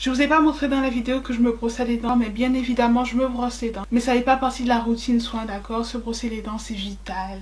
Je vous ai pas montré dans la vidéo que je me brossais les dents, mais bien évidemment je me brosse les dents. Mais ça n'est pas partie de la routine soin, d'accord? Se brosser les dents c'est vital.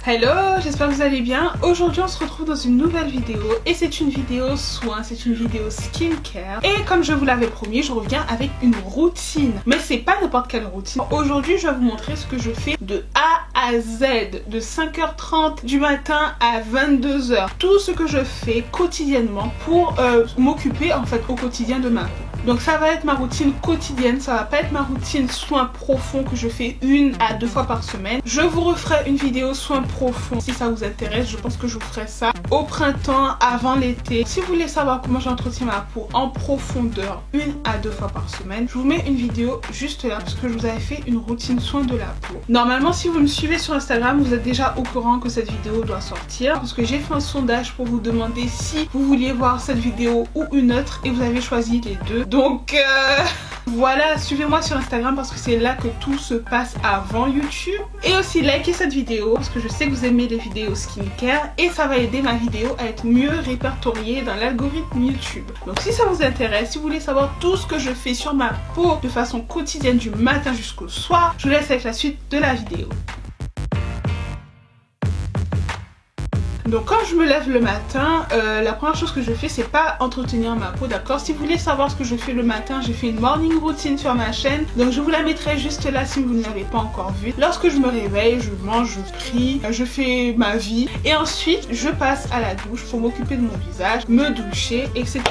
Hello, j'espère que vous allez bien. Aujourd'hui on se retrouve dans une nouvelle vidéo et c'est une vidéo soin, c'est une vidéo skincare. Et comme je vous l'avais promis, je reviens avec une routine. Mais c'est pas n'importe quelle routine. Aujourd'hui je vais vous montrer ce que je fais de A à Z, de 5h30 du matin à 22h. Tout ce que je fais quotidiennement pour m'occuper en fait au quotidien de ma peau. Donc ça va être ma routine quotidienne, ça va pas être ma routine soin profond que je fais 1 à 2 fois par semaine. Je vous referai une vidéo soin profond si ça vous intéresse, je pense que je vous ferai ça au printemps, avant l'été. Si vous voulez savoir comment j'entretiens ma peau en profondeur 1 à 2 fois par semaine, je vous mets une vidéo juste là parce que je vous avais fait une routine soin de la peau. Normalement si vous me suivez sur Instagram, vous êtes déjà au courant que cette vidéo doit sortir parce que j'ai fait un sondage pour vous demander si vous vouliez voir cette vidéo ou une autre et vous avez choisi les deux. Donc voilà, suivez-moi sur Instagram parce que c'est là que tout se passe avant YouTube. Et aussi likez cette vidéo parce que je sais que vous aimez les vidéos skincare et ça va aider ma vidéo à être mieux répertoriée dans l'algorithme YouTube. Donc si ça vous intéresse, si vous voulez savoir tout ce que je fais sur ma peau de façon quotidienne du matin jusqu'au soir, je vous laisse avec la suite de la vidéo. Donc quand je me lève le matin, la première chose que je fais c'est pas entretenir ma peau, d'accord? Si vous voulez savoir ce que je fais le matin, j'ai fait une morning routine sur ma chaîne, donc je vous la mettrai juste là si vous ne l'avez pas encore vue. Lorsque je me réveille, je mange, je prie, je fais ma vie et ensuite je passe à la douche pour m'occuper de mon visage, me doucher, etc.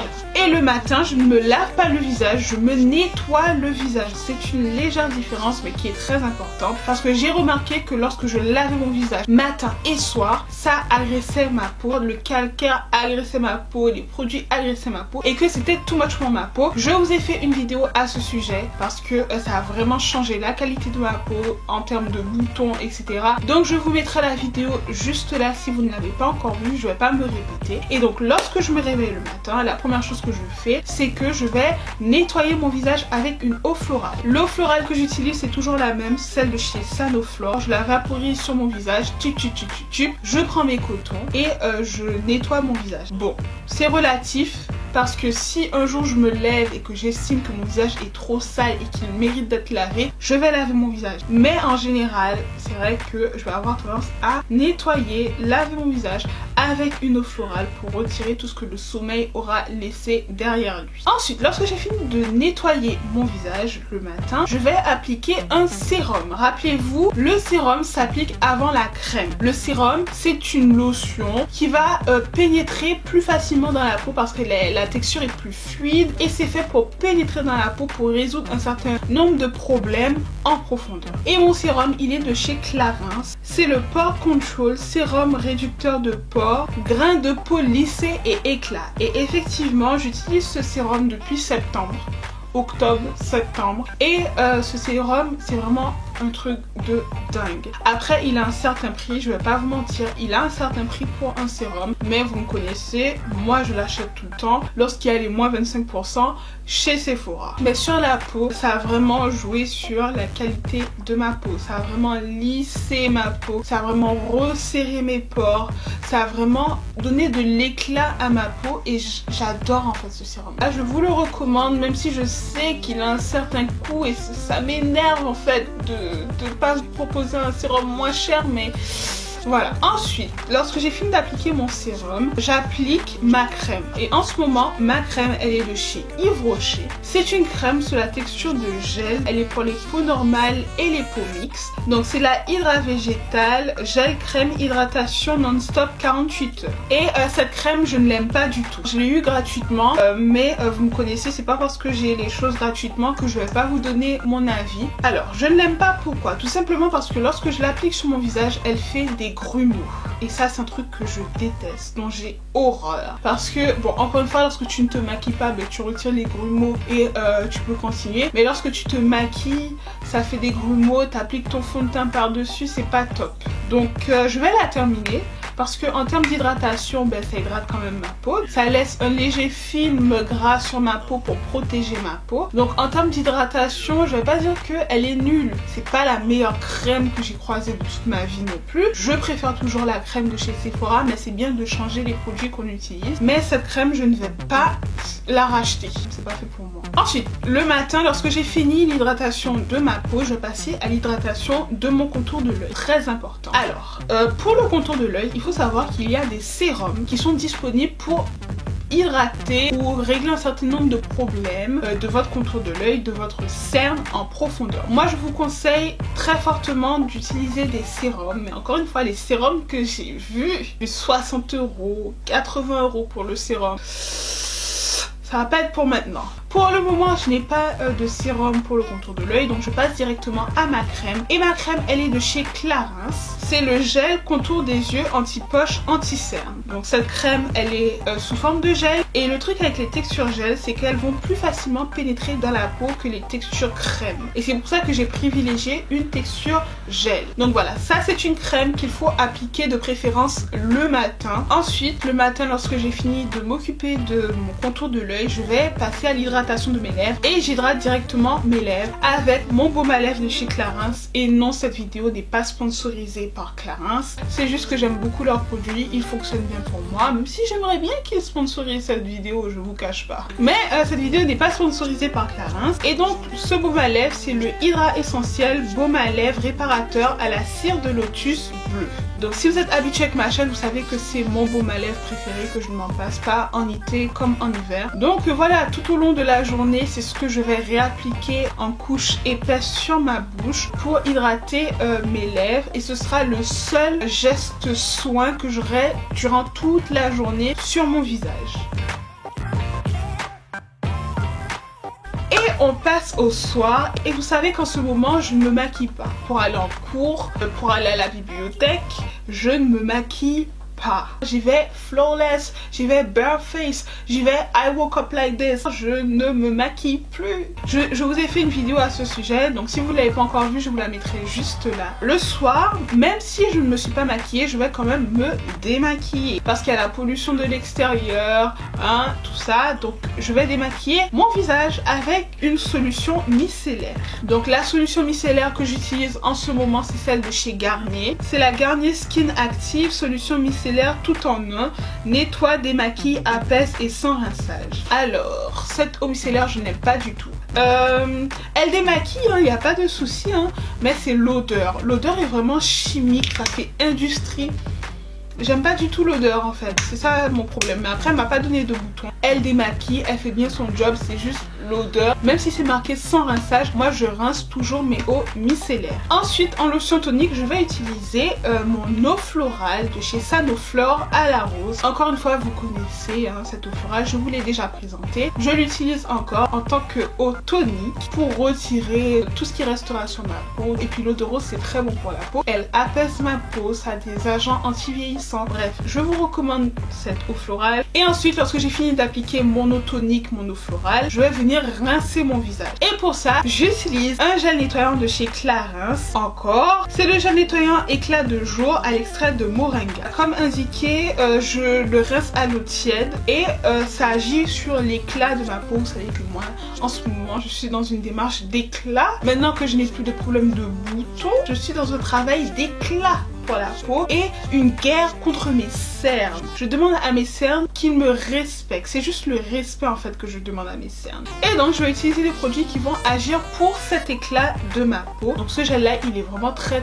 Et le matin, je ne me lave pas le visage, je me nettoie le visage. C'est une légère différence mais qui est très importante parce que j'ai remarqué que lorsque je lavais mon visage matin et soir, ça agressait ma peau, le calcaire agressait ma peau, les produits agressaient ma peau et que c'était too much pour ma peau. Je vous ai fait une vidéo à ce sujet parce que ça a vraiment changé la qualité de ma peau en termes de boutons, etc. Donc je vous mettrai la vidéo juste là si vous ne l'avez pas encore vue, je vais pas me répéter. Et donc lorsque je me réveille le matin, la première chose que je fais c'est que je vais nettoyer mon visage avec une eau florale. L'eau florale que j'utilise c'est toujours la même, celle de chez Sanoflore. Je la vaporise sur mon visage, je prends mes cotons et je nettoie mon visage. Bon, c'est relatif parce que si un jour je me lève et que j'estime que mon visage est trop sale et qu'il mérite d'être lavé, je vais laver mon visage. Mais en général, c'est vrai que je vais avoir tendance à nettoyer, laver mon visage avec une eau florale pour retirer tout ce que le sommeil aura laissé derrière lui. Ensuite, lorsque j'ai fini de nettoyer mon visage le matin, je vais appliquer un sérum. Rappelez-vous, le sérum s'applique avant la crème. Le sérum, c'est une lotion qui va pénétrer plus facilement dans la peau parce que la texture est plus fluide et c'est fait pour pénétrer dans la peau pour résoudre un certain nombre de problèmes en profondeur. Et mon sérum, il est de chez Clarins. C'est le Pore Control Sérum réducteur de pores, grains de peau lissés et éclats. Et effectivement, j'utilise ce sérum depuis octobre, septembre. Et ce sérum, c'est vraiment un truc de dingue. Après, il a un certain prix, je vais pas vous mentir, il a un certain prix pour un sérum, mais vous me connaissez, moi je l'achète tout le temps lorsqu'il y a les moins 25% chez Sephora. Mais sur la peau, ça a vraiment joué sur la qualité de ma peau, ça a vraiment lissé ma peau, ça a vraiment resserré mes pores, ça a vraiment donné de l'éclat à ma peau et j'adore en fait ce sérum. Là, je vous le recommande, même si je sais qu'il a un certain coût et ça m'énerve en fait de pas vous proposer un sérum moins cher, mais voilà. Ensuite, lorsque j'ai fini d'appliquer mon sérum, j'applique ma crème. Et en ce moment, ma crème, elle est de chez Yves Rocher. C'est une crème sous la texture de gel. Elle est pour les peaux normales et les peaux mixtes. Donc c'est la Hydra Végétale Gel Crème Hydratation Non-Stop 48 heures. Et cette crème, je ne l'aime pas du tout. Je l'ai eu gratuitement, mais vous me connaissez, c'est pas parce que j'ai les choses gratuitement que je vais pas vous donner mon avis. Alors, je ne l'aime pas, pourquoi? Tout simplement parce que lorsque je l'applique sur mon visage, elle fait des grumeaux. Et ça, c'est un truc que je déteste, dont j'ai horreur. Parce que, bon, encore une fois, lorsque tu ne te maquilles pas, ben, tu retires les grumeaux et tu peux continuer. Mais lorsque tu te maquilles, ça fait des grumeaux, t'appliques ton fond de teint par-dessus, c'est pas top. Donc, je vais la terminer. parce que en termes d'hydratation, ben, ça hydrate quand même ma peau. Ça laisse un léger film gras sur ma peau pour protéger ma peau. Donc en termes d'hydratation, je vais pas dire qu'elle est nulle. C'est pas la meilleure crème que j'ai croisée de toute ma vie non plus. Je préfère toujours la crème de chez Sephora, mais c'est bien de changer les produits qu'on utilise. Mais cette crème, je ne vais pas la racheter. C'est pas fait pour moi. Ensuite, le matin, lorsque j'ai fini l'hydratation de ma peau, je vais passer à l'hydratation de mon contour de l'œil. Très important. Alors, pour le contour de l'œil, il faut savoir qu'il y a des sérums qui sont disponibles pour hydrater ou régler un certain nombre de problèmes de votre contour de l'œil, de votre cerne en profondeur. Moi je vous conseille très fortement d'utiliser des sérums, mais encore une fois les sérums que j'ai vus, 60 €, 80 € pour le sérum, ça va pas être pour maintenant. Pour le moment, je n'ai pas de sérum pour le contour de l'œil, donc je passe directement à ma crème. Et ma crème, elle est de chez Clarins. C'est le gel contour des yeux anti-poche, anti-cerne. Donc cette crème, elle est sous forme de gel. Et le truc avec les textures gel, c'est qu'elles vont plus facilement pénétrer dans la peau que les textures crème. Et c'est pour ça que j'ai privilégié une texture gel. Donc voilà, ça c'est une crème qu'il faut appliquer de préférence le matin. Ensuite, le matin, lorsque j'ai fini de m'occuper de mon contour de l'œil, je vais passer à l'hydratation de mes lèvres et j'hydrate directement mes lèvres avec mon baume à lèvres de chez Clarins. Et non, cette vidéo n'est pas sponsorisée par Clarins, c'est juste que j'aime beaucoup leurs produits, ils fonctionnent bien pour moi, même si j'aimerais bien qu'ils sponsorisent cette vidéo, je vous cache pas. Mais cette vidéo n'est pas sponsorisée par Clarins. Et donc ce baume à lèvres, c'est le Hydra Essentiel baume à lèvres réparateur à la cire de lotus bleu. Donc si vous êtes habitué avec ma chaîne, vous savez que c'est mon baume à lèvres préféré, que je ne m'en passe pas en été comme en hiver. Donc voilà, tout au long de la journée, c'est ce que je vais réappliquer en couche épaisse sur ma bouche pour hydrater mes lèvres. Et ce sera le seul geste soin que j'aurai durant toute la journée sur mon visage. On passe au soir et vous savez qu'en ce moment je ne me maquille pas. Pour aller en cours, pour aller à la bibliothèque, je ne me maquille pas. J'y vais flawless, j'y vais bareface, j'y vais I woke up like this. Je ne me maquille plus. Je vous ai fait une vidéo à ce sujet, donc si vous ne l'avez pas encore vue, je vous la mettrai juste là. Le soir, même si je ne me suis pas maquillée, je vais quand même me démaquiller parce qu'il y a la pollution de l'extérieur, hein, tout ça. Donc je vais démaquiller mon visage avec une solution micellaire. Donc la solution micellaire que j'utilise en ce moment, c'est celle de chez Garnier. C'est la Garnier Skin Active solution micellaire tout en un, nettoie, démaquille, apaise et sans rinçage. Alors, cette eau micellaire, je n'aime pas du tout. Elle démaquille, il n'y a pas de souci, hein, mais c'est l'odeur. L'odeur est vraiment chimique, ça fait industrie. J'aime pas du tout l'odeur en fait, c'est ça mon problème. Mais après elle m'a pas donné de boutons. Elle démaquille, elle fait bien son job, c'est juste l'odeur. Même si c'est marqué sans rinçage, moi je rince toujours mes eaux micellaires. Ensuite en lotion tonique, je vais utiliser mon eau florale de chez Sanoflore à la rose. Encore une fois, vous connaissez hein, cette eau florale, je vous l'ai déjà présentée. Je l'utilise encore en tant que eau tonique pour retirer tout ce qui restera sur ma peau. Et puis l'eau de rose c'est très bon pour la peau. Elle apaise ma peau, ça a des agents anti-vieillissants. Bref, je vous recommande cette eau florale. Et ensuite, lorsque j'ai fini d'appliquer mon eau tonique, mon eau florale, je vais venir rincer mon visage. Et pour ça, j'utilise un gel nettoyant de chez Clarins. Encore, c'est le gel nettoyant éclat de jour à l'extrait de moringa. Comme indiqué, je le rince à l'eau tiède et ça agit sur l'éclat de ma peau. Vous savez que moi, en ce moment, je suis dans une démarche d'éclat. Maintenant que je n'ai plus de problème de boutons, je suis dans un travail d'éclat pour la peau et une guerre contre mes cernes. Je demande à mes cernes qu'ils me respectent. C'est juste le respect en fait que je demande à mes cernes. Et donc je vais utiliser des produits qui vont agir pour cet éclat de ma peau. Donc ce gel là il est vraiment très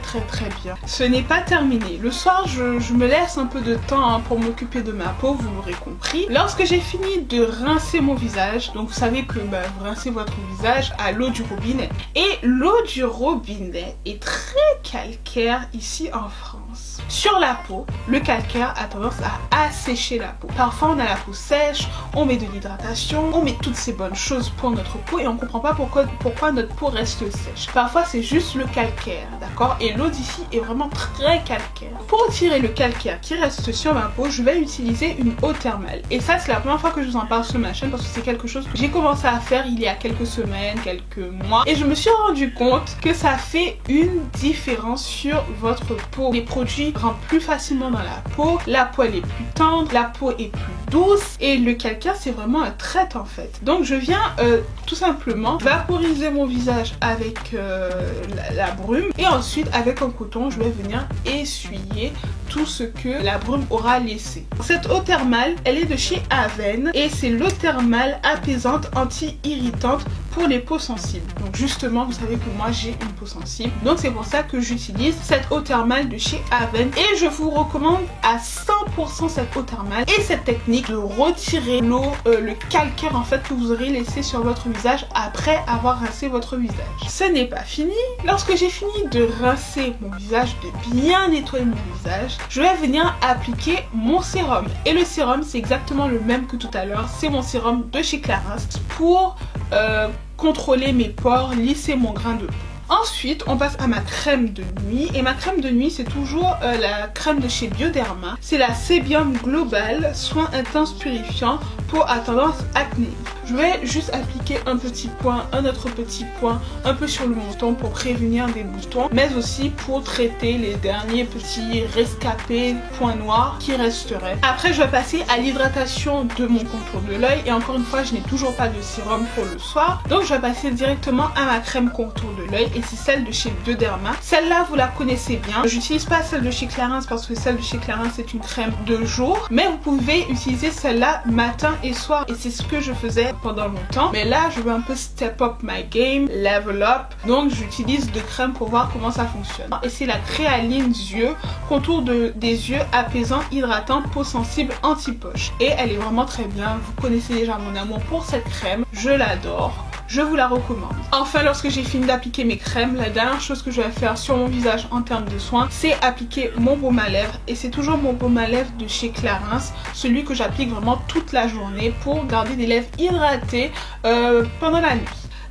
bien. Ce n'est pas terminé. Le soir je me laisse un peu de temps hein, pour m'occuper de ma peau, vous l'aurez compris. Lorsque j'ai fini de rincer mon visage, donc vous savez que vous rincez votre visage à l'eau du robinet. Et l'eau du robinet est très calcaire ici en France. Sur la peau, le calcaire a tendance à assécher la peau. Parfois on a la peau sèche, on met de l'hydratation, on met toutes ces bonnes choses pour notre peau et on comprend pas pourquoi notre peau reste sèche. Parfois c'est juste le calcaire, d'accord? Et l'eau d'ici est vraiment très calcaire. Pour retirer le calcaire qui reste sur ma peau, je vais utiliser une eau thermale. Et ça c'est la première fois que je vous en parle sur ma chaîne parce que c'est quelque chose que j'ai commencé à faire il y a quelques semaines, quelques mois. Et je me suis rendu compte que ça fait une différence sur votre peau. Les produits rentre plus facilement dans la peau elle est plus tendre, la peau est plus douce et le calcaire c'est vraiment un trait en fait. Donc je viens tout simplement vaporiser mon visage avec la brume et ensuite avec un coton je vais venir essuyer tout ce que la brume aura laissé. Cette eau thermale elle est de chez Avène et c'est l'eau thermale apaisante anti-irritante pour les peaux sensibles. Donc justement vous savez que moi j'ai une peau sensible, donc c'est pour ça que j'utilise cette eau thermale de chez Avène et je vous recommande à 100% cette eau thermale et cette technique de retirer l'eau, le calcaire en fait que vous aurez laissé sur votre visage après avoir rincé votre visage. Ce n'est pas fini. Lorsque j'ai fini de rincer mon visage, de bien nettoyer mon visage, je vais venir appliquer mon sérum et le sérum c'est exactement le même que tout à l'heure, c'est mon sérum de chez Clarins pour contrôler mes pores, lisser mon grain de peau. Ensuite, on passe à ma crème de nuit. Et ma crème de nuit, c'est toujours la crème de chez Bioderma. C'est la Sébium Global Soin Intense Purifiant pour à tendance acné. Je vais juste appliquer un petit point, un autre petit point, un peu sur le menton pour prévenir des boutons, mais aussi pour traiter les derniers petits rescapés points noirs qui resteraient. Après, je vais passer à l'hydratation de mon contour de l'œil. Et encore une fois, je n'ai toujours pas de sérum pour le soir. Donc, je vais passer directement à ma crème contour de l'œil. Et c'est celle de chez Bioderma. Celle-là, vous la connaissez bien. J'utilise pas celle de chez Clarins parce que celle de chez Clarins, c'est une crème de jour. Mais vous pouvez utiliser celle-là matin et soir. Et c'est ce que je faisais pendant longtemps. Mais là, je veux un peu step up my game, level up. Donc, j'utilise deux crèmes pour voir comment ça fonctionne. Et c'est la Créaline Yeux, contour des yeux apaisant, hydratant, peau sensible, anti-poche. Et elle est vraiment très bien. Vous connaissez déjà mon amour pour cette crème. Je l'adore. Je vous la recommande. Enfin, lorsque j'ai fini d'appliquer mes crèmes, la dernière chose que je vais faire sur mon visage en termes de soins, c'est appliquer mon baume à lèvres. Et c'est toujours mon baume à lèvres de chez Clarins, celui que j'applique vraiment toute la journée pour garder des lèvres hydratées pendant la nuit.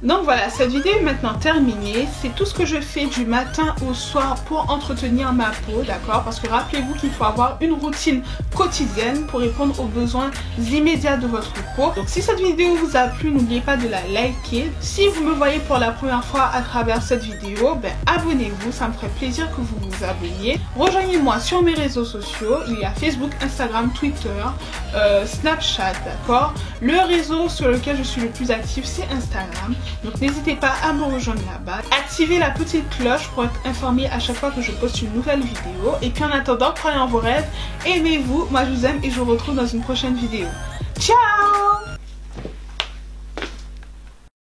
Donc voilà, cette vidéo est maintenant terminée. C'est tout ce que je fais du matin au soir pour entretenir ma peau, d'accord? Parce que rappelez-vous qu'il faut avoir une routine quotidienne pour répondre aux besoins immédiats de votre peau. Donc si cette vidéo vous a plu, n'oubliez pas de la liker. Si vous me voyez pour la première fois à travers cette vidéo, abonnez-vous, ça me ferait plaisir que vous vous abonniez. Rejoignez-moi sur mes réseaux sociaux, il y a Facebook, Instagram, Twitter, Snapchat, d'accord? Le réseau sur lequel je suis le plus active, c'est Instagram. Donc n'hésitez pas à me rejoindre là-bas. Activez la petite cloche pour être informé à chaque fois que je poste une nouvelle vidéo. Et puis en attendant, croyez en vos rêves, aimez-vous, moi je vous aime et je vous retrouve dans une prochaine vidéo. Ciao!